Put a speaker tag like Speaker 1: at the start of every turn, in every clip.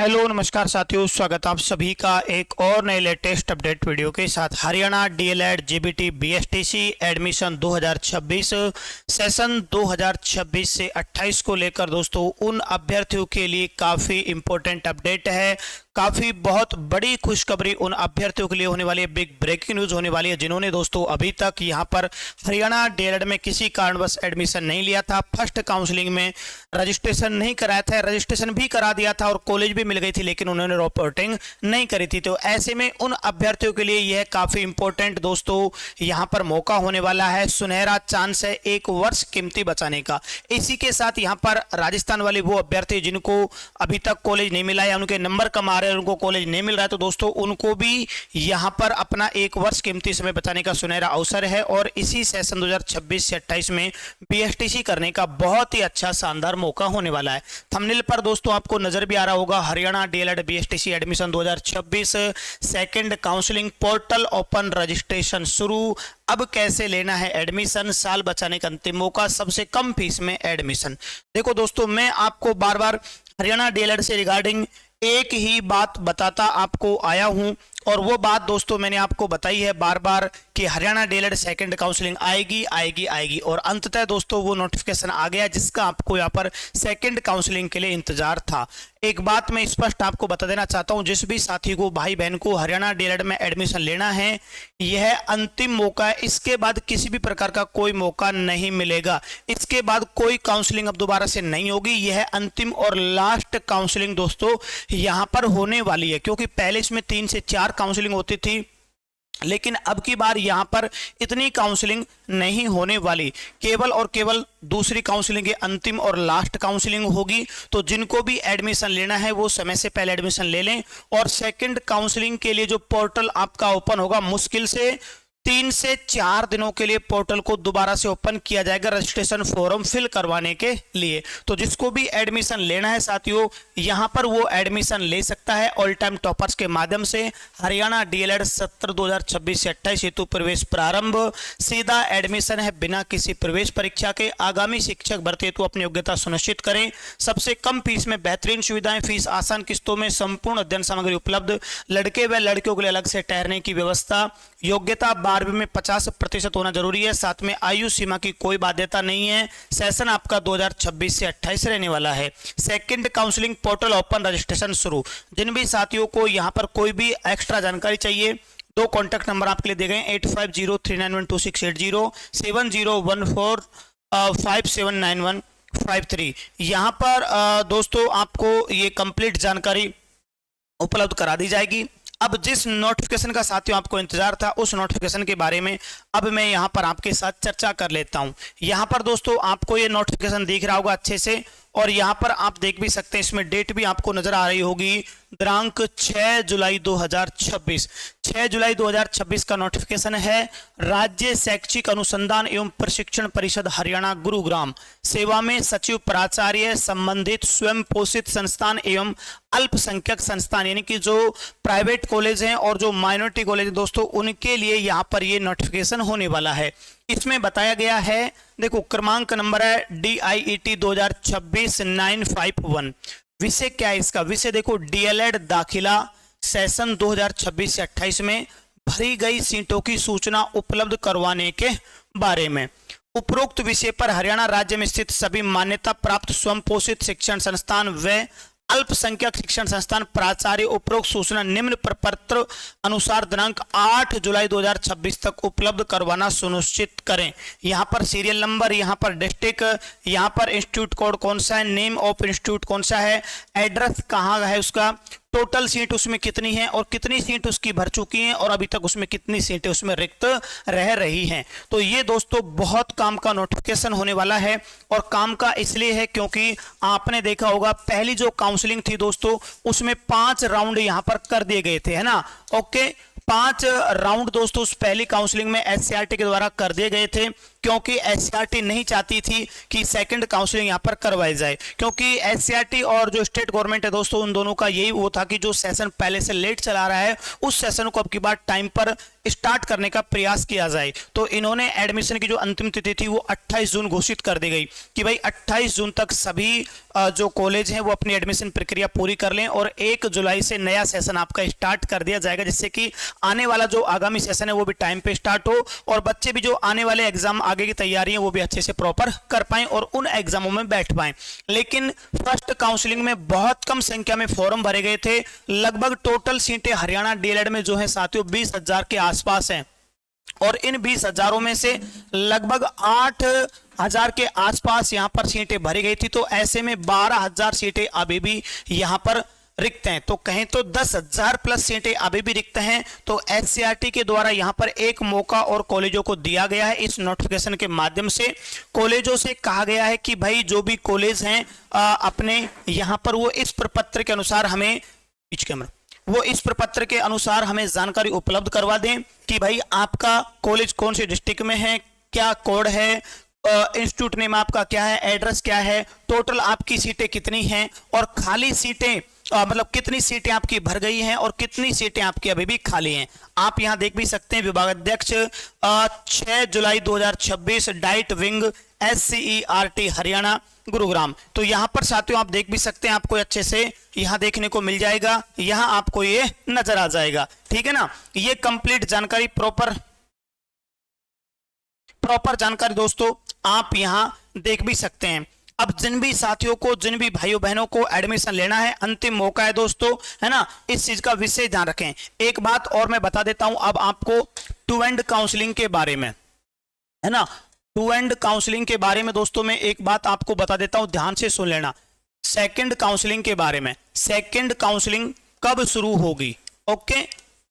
Speaker 1: Hello नमस्कार साथियों, स्वागत आप सभी का एक और नए लेटेस्ट अपडेट वीडियो के साथ। Haryana DElEd GBT BSTC admission 2026 session 2026 से 28 को लेकर दोस्तों उन अभ्यर्थियों के लिए काफ़ी इंपॉर्टेंट अपडेट है। काफ़ी बहुत बड़ी खुशखबरी उन अभ्यर्थियों के लिए होने वाली है, बिग ब्रेकिंग न्यूज़ होने वाली है जिन्होंने दोस्तों अभी तक यहां पर हरियाणा डीएलएड में किसी कारणवश एडमिशन नहीं लिया था, फर्स्ट काउंसलिंग में रजिस्ट्रेशन नहीं कराया था, रजिस्ट्रेशन भी करा दिया था और कॉलेज भी मिल गई थी लेकिन उन्होंने रिपोर्टिंग नहीं करी थी। तो ऐसे में उन अभ्यर्थियों के लिए यह काफ़ी इंपॉर्टेंट दोस्तों यहाँ पर मौका होने वाला है, सुनहरा चांस है एक वर्ष कीमती बचाने का। इसी के साथ यहाँ पर राजस्थान वाले वो अभ्यर्थी जिनको अभी तक कॉलेज नहीं मिला या उनके नंबर कम आ रहे हैं, उनको कॉलेज नहीं मिल रहा है, तो दोस्तों उनको भी यहाँ पर अपना एक वर्ष कीमती समय बचाने का सुनहरा अवसर है और इसी सेशन 2026 से 28 में बीएसटीसी करने का बहुत ही अच्छा शानदार मौका होने वाला है। थंबनेल पर दोस्तों आपको नजर भी आ रहा होगा, Haryana DElEd BSTC admission 2026 second counselling portal open, registration शुरू। अब कैसे लेना है एडमिशन, साल बचाने का अंतिम मौका, सबसे कम फीस में एडमिशन। देखो दोस्तों, मैं आपको बार बार हरियाणा डीएलएड से रिगार्डिंग एक ही बात बताता आपको आया हूं और वो बात दोस्तों मैंने आपको बताई है बार बार कि हरियाणा डीएलएड सेकंड काउंसलिंग आएगी आएगी आएगी और अंततः दोस्तों वो नोटिफिकेशन आ गया जिसका आपको यहाँ पर सेकंड काउंसलिंग के लिए इंतजार था। एक बात मैं स्पष्ट आपको बता देना चाहता हूं, जिस भी साथी को, भाई बहन को हरियाणा डीएलएड में एडमिशन लेना है, यह अंतिम मौका है। इसके बाद किसी भी प्रकार का कोई मौका नहीं मिलेगा, इसके बाद कोई काउंसलिंग अब दोबारा से नहीं होगी। यह अंतिम और लास्ट काउंसलिंग दोस्तों यहाँ पर होने वाली है, क्योंकि पहले इसमें 3 से 4 काउंसलिंग होती थी लेकिन अब की बार यहां पर इतनी काउंसलिंग नहीं होने वाली, केवल और केवल दूसरी काउंसलिंग ये अंतिम और लास्ट काउंसलिंग होगी। तो जिनको भी एडमिशन लेना है वो समय से पहले एडमिशन ले लें और सेकंड काउंसलिंग के लिए जो पोर्टल आपका ओपन होगा, मुश्किल से 3 से 4 दिनों के लिए पोर्टल को दोबारा से ओपन किया जाएगा रजिस्ट्रेशन फॉर्म फिल करवाने के लिए। तो जिसको भी एडमिशन लेना है साथियों, यहां पर वो एडमिशन ले सकता है ऑल टाइम टॉपर्स के माध्यम से। हरियाणा डीएलएड सत्र 2026 से 28 हेतु प्रवेश प्रारंभ, सीधा एडमिशन है बिना किसी प्रवेश परीक्षा के। आगामी शिक्षक भर्ती हेतु अपनी योग्यता सुनिश्चित करें, सबसे कम फीस में बेहतरीन सुविधाएं, फीस आसान किस्तों में, संपूर्ण अध्ययन सामग्री उपलब्ध, लड़के व लड़कियों के लिए अलग से ठहरने की व्यवस्था, योग्यता 12वीं में 50% होना जरूरी है, साथ में आयु सीमा की कोई बाध्यता नहीं है। सेशन आपका 2026 से 28 रहने वाला है। Second counselling portal open, registration शुरू। जिन भी साथियों को यहां पर कोई भी एक्स्ट्रा जानकारी चाहिए, 2 कॉन्टैक्ट नंबर आपके लिए दिए गए, 8503912680, 7014579153। यहां पर दोस्तों आपको ये कंप्लीट जानकारी उपलब्ध करा दी जाएगी। अब जिस नोटिफिकेशन का साथियों आपको इंतजार था, उस नोटिफिकेशन के बारे में अब मैं यहां पर आपके साथ चर्चा कर लेता हूं। यहां पर दोस्तों आपको ये नोटिफिकेशन दिख रहा होगा अच्छे से और यहां पर आप देख भी सकते हैं, इसमें डेट भी आपको नजर आ रही होगी, दिनांक 6 जुलाई 2026। 6 जुलाई 2026 का नोटिफिकेशन है। राज्य शैक्षिक अनुसंधान एवं प्रशिक्षण परिषद हरियाणा गुरुग्राम सेवा में सचिव प्राचार्य संबंधित स्वयं पोषित संस्थान एवं अल्पसंख्यक संस्थान, यानी कि जो प्राइवेट कॉलेज हैं और जो माइनॉरिटी कॉलेज हैं दोस्तों, उनके लिए यहाँ पर ये नोटिफिकेशन होने वाला है। इसमें बताया गया है, देखो क्रमांक नंबर है DIET 2026-951। विषय क्या है इसका? विषय देखो, डीएलएड दाखिला सेशन 2026 से 28 में भरी गई सीटों की सूचना उपलब्ध करवाने के बारे में। उपरोक्त विषय पर हरियाणा राज्य में स्थित सभी मान्यता प्राप्त स्वयं पोषित शिक्षण संस्थान व अल्पसंख्यक शिक्षण संस्थान प्राचार्य उपरोक्त सूचना निम्न प्रपत्र अनुसार दिनांक 8 जुलाई 2026 तक उपलब्ध करवाना सुनिश्चित करें। यहां पर सीरियल नंबर, यहां पर डिस्ट्रिक्ट, यहां पर इंस्टीट्यूट कोड कौन सा है, नेम ऑफ इंस्टीट्यूट कौन सा है, एड्रेस कहां है उसका, टोटल सीट उसमें कितनी है और कितनी सीट उसकी भर चुकी हैं और अभी तक उसमें कितनी सीटें उसमें रिक्त रह रही हैं। तो ये दोस्तों बहुत काम का नोटिफिकेशन होने वाला है और काम का इसलिए है क्योंकि आपने देखा होगा पहली जो काउंसलिंग थी दोस्तों उसमें 5 राउंड यहां पर कर दिए गए थे, है ना। ओके, 5 राउंड दोस्तों उस पहली काउंसलिंग में एससीईआरटी के द्वारा कर दिए गए थे। क्योंकि एससीईआरटी नहीं चाहती थी कि सेकंड काउंसलिंग यहाँ पर करवाई जाए, क्योंकि एससीईआरटी और जो स्टेट गवर्नमेंट है दोस्तों उन दोनों का यही वो था कि जो सेशन पहले से लेट चला रहा है उस सेशन को अब की बार टाइम पर स्टार्ट करने का प्रयास किया जाए। तो इन्होंने एडमिशन की जो अंतिम तिथि थी वो 28 जून घोषित कर दी गई कि भाई 28 जून तक सभी जो कॉलेज हैं वो अपनी एडमिशन प्रक्रिया पूरी कर लें और 1 जुलाई से नया सेशन आपका स्टार्ट कर दिया जाएगा, जिससे कि आने वाला जो आगामी सेशन है वो भी टाइम पे स्टार्ट हो और बच्चे भी जो आने वाले एग्जाम आगे की तैयारी है वो भी अच्छे से प्रॉपर कर पाएं और उन एग्जामों में बैठ पाएं। लेकिन फर्स्ट काउंसलिंग में बहुत कम संख्या में फॉर्म भरे गए थे। लगभग टोटल सीटें हरियाणा डीएलएड में जो है साथियों 20,000 के आसपास हैं और इन 20,000 में से लगभग 8,000 के आसपास यहां पर सीटें भरी गई थी। तो ऐसे में 12,000 सीटें अभी भी यहां पर रिक्त हैं। तो कहें तो 10,000 प्लस सीटें अभी भी रिक्त हैं। तो एससीईआरटी के द्वारा यहां पर एक मौका और कॉलेजों को दिया गया है। इस नोटिफिकेशन के माध्यम से कॉलेजों से कहा गया है कि भाई जो भी कॉलेज हैं अपने यहां पर वो इस प्रपत्र के अनुसार हमें इस प्रपत्र के अनुसार हमें जानकारी उपलब्ध करवा दें कि भाई आपका कॉलेज कौन से डिस्ट्रिक्ट में है, क्या कोड है, इंस्टीट्यूट नेम आपका क्या है, एड्रेस क्या है, टोटल आपकी सीटें कितनी हैं और खाली सीटें मतलब कितनी सीटें आपकी भर गई हैं और कितनी सीटें आपकी अभी भी खाली हैं। आप यहां देख भी सकते हैं विभागाध्यक्ष 6 जुलाई 2026 diet wing SCERT Haryana Gurugram. तो यहां पर साथियों आप देख भी सकते हैं, आपको अच्छे से यहां देखने को मिल जाएगा, यहां आपको ये नजर आ जाएगा। ठीक है ना, ये कंप्लीट जानकारी प्रॉपर जानकारी दोस्तों आप यहां देख भी सकते हैं। अब जिन भी साथियों को, जिन भी भाइयों बहनों को एडमिशन लेना है, अंतिम मौका है दोस्तों, है ना, इस चीज का विशेष ध्यान रखें। एक बात और मैं बता देता हूं अब आपको टू एंड काउंसलिंग के बारे में, है ना, टू एंड काउंसलिंग के बारे में दोस्तों मैं एक बात आपको बता देता हूं, ध्यान से सुन लेना। सेकंड काउंसलिंग के बारे में, सेकंड काउंसलिंग कब शुरू होगी, ओके,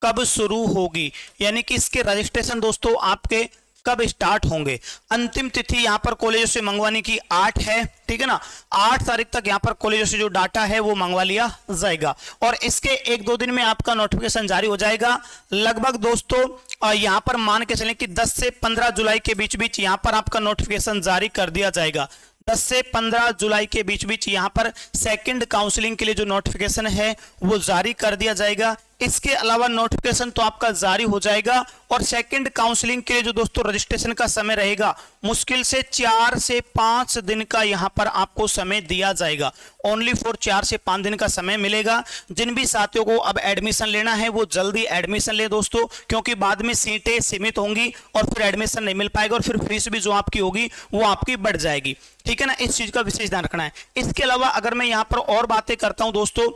Speaker 1: कब शुरू होगी, यानी कि इसके रजिस्ट्रेशन दोस्तों आपके कब स्टार्ट होंगे। अंतिम तिथि यहां पर कॉलेजों से मंगवाने की 8 है, ठीक है ना, 8 तारीख तक यहां पर कॉलेजों से जो डाटा है वो मंगवा लिया जाएगा और इसके 1-2 दिन में आपका नोटिफिकेशन जारी हो जाएगा। लगभग दोस्तों यहां पर मान के चलें कि 10 से 15 जुलाई के बीच यहां पर आपका नोटिफिकेशन जारी कर दिया जाएगा। 10 से 15 जुलाई के बीच यहां पर सेकंड काउंसलिंग के लिए जो नोटिफिकेशन है वो जारी कर दिया जाएगा। इसके अलावा नोटिफिकेशन तो आपका जारी हो जाएगा और सेकंड काउंसलिंग के लिए जो दोस्तों रजिस्ट्रेशन का समय रहेगा मुश्किल से 4 से 5 दिन का यहां पर आपको समय दिया जाएगा। ओनली फॉर 4 से 5 दिन का समय मिलेगा। जिन भी साथियों को अब एडमिशन लेना है वो जल्दी एडमिशन ले दोस्तों, क्योंकि बाद में सीटें सीमित होंगी और फिर एडमिशन नहीं मिल पाएगा और फिर फीस भी जो आपकी होगी वो आपकी बढ़ जाएगी। ठीक है ना, इस चीज का विशेष ध्यान रखना है। इसके अलावा अगर मैं यहां पर और बातें करता हूं दोस्तों,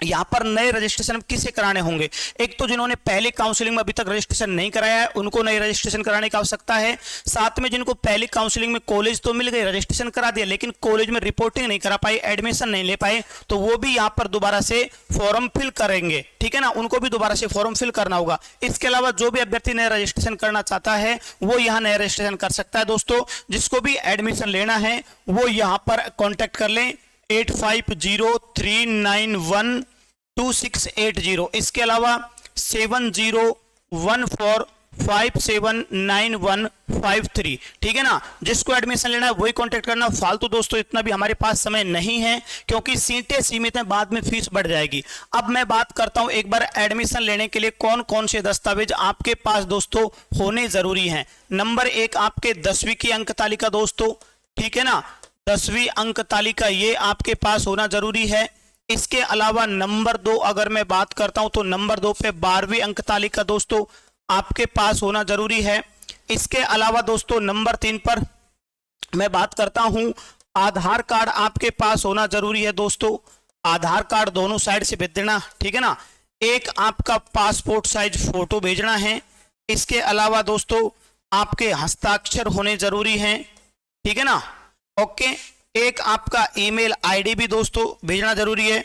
Speaker 1: यहां पर नए रजिस्ट्रेशन किसे कराने होंगे। एक तो जिन्होंने पहले काउंसलिंग में अभी तक रजिस्ट्रेशन नहीं कराया है उनको नए रजिस्ट्रेशन कराने की आवश्यकता है। साथ में जिनको पहली काउंसलिंग में कॉलेज तो मिल गई, रजिस्ट्रेशन करा दिया, लेकिन कॉलेज में रिपोर्टिंग नहीं करा पाए, एडमिशन नहीं ले पाए, तो वो भी यहां पर दोबारा से फॉर्म फिल करेंगे। ठीक है ना, उनको भी दोबारा से फॉर्म फिल करना होगा। इसके अलावा जो भी अभ्यर्थी नया रजिस्ट्रेशन करना चाहता है वो यहाँ नया रजिस्ट्रेशन कर सकता है दोस्तों। जिसको भी एडमिशन लेना है वो यहाँ पर कॉन्टेक्ट कर लें 8503912680। इसके अलावा 7014579153। ठीक है ना, जिसको एडमिशन लेना है वही कांटेक्ट करना। फालतू दोस्तों इतना भी हमारे पास समय नहीं है क्योंकि सीटें सीमित हैं, बाद में फीस बढ़ जाएगी। अब मैं बात करता हूं एक बार एडमिशन लेने के लिए कौन कौन से दस्तावेज आपके पास दोस्तों होने जरूरी हैं। नंबर 1 आपके 10वीं की अंक तालिका दोस्तों, ठीक है ना, 10वीं अंक तालिका ये आपके पास होना जरूरी है। इसके अलावा नंबर 2 अगर मैं बात करता हूं तो नंबर 2 पे 12वीं अंक तालिका दोस्तों आपके पास होना जरूरी है। इसके अलावा दोस्तों नंबर 3 पर मैं बात करता हूं, आधार कार्ड आपके पास होना जरूरी है दोस्तों। आधार कार्ड दोनों साइड से भेज देना, ठीक है ना। एक आपका पासपोर्ट साइज फोटो भेजना है। इसके अलावा दोस्तों आपके हस्ताक्षर होने जरूरी हैं, ठीक है ना, ओके। एक आपका ईमेल आईडी भी दोस्तों भेजना जरूरी है,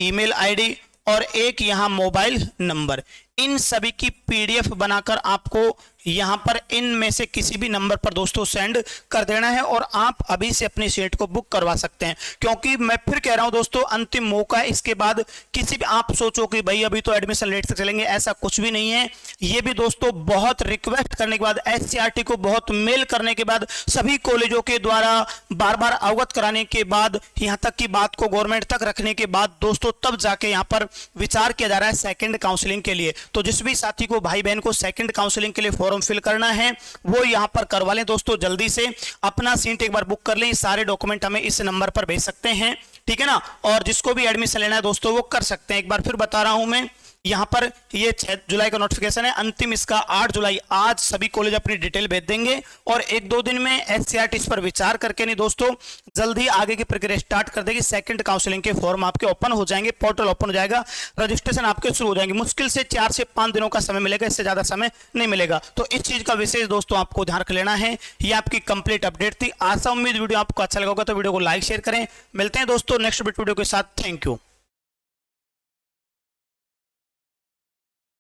Speaker 1: ईमेल आईडी, और एक यहां मोबाइल नंबर। इन सभी की पीडीएफ बनाकर आपको यहां पर इनमें से किसी भी नंबर पर दोस्तों सेंड कर देना है और आप अभी से अपनी सीट को बुक करवा सकते हैं। क्योंकि मैं फिर कह रहा हूं दोस्तों, अंतिम मौका है। इसके बाद किसी भी आप सोचो कि भाई अभी तो एडमिशन लेट से चलेंगे, ऐसा कुछ भी नहीं है। ये भी दोस्तों बहुत रिक्वेस्ट करने के बाद, एससीईआरटी को बहुत मेल करने के बाद, सभी कॉलेजों के द्वारा बार बार अवगत कराने के बाद, यहां तक की बात को गवर्नमेंट तक रखने के बाद दोस्तों तब जाके यहां पर विचार किया जा रहा है सेकंड काउंसलिंग के लिए। तो जिस भी साथी को, भाई बहन को सेकंड काउंसलिंग के लिए फॉर्म फिल करना है वो यहां पर करवा लें दोस्तों। जल्दी से अपना सीट एक बार बुक कर लें। सारे डॉक्यूमेंट हमें इस नंबर पर भेज सकते हैं, ठीक है ना। और जिसको भी एडमिशन लेना है दोस्तों वो कर सकते हैं। एक बार फिर बता रहा हूं मैं, यहां पर ये 6 जुलाई का नोटिफिकेशन है, अंतिम इसका 8 जुलाई। आज सभी कॉलेज अपनी डिटेल भेज देंगे और 1-2 दिन में एससीईआरटी इस पर विचार करके नहीं दोस्तों जल्दी आगे की प्रक्रिया स्टार्ट कर देगी। सेकंड काउंसलिंग के फॉर्म आपके ओपन हो जाएंगे, पोर्टल ओपन हो जाएगा, रजिस्ट्रेशन आपके शुरू हो जाएंगे। मुश्किल से 4 से 5 दिनों का समय मिलेगा, इससे ज्यादा समय नहीं मिलेगा। तो इस चीज का विशेष दोस्तों आपको ध्यान रख लेना है। ये आपकी कंप्लीट अपडेट थी। आशा उम्मीद वीडियो आपको अच्छा लगा होगा, तो वीडियो को लाइक शेयर करें। मिलते हैं दोस्तों नेक्स्ट वीडियो के साथ। Thank you.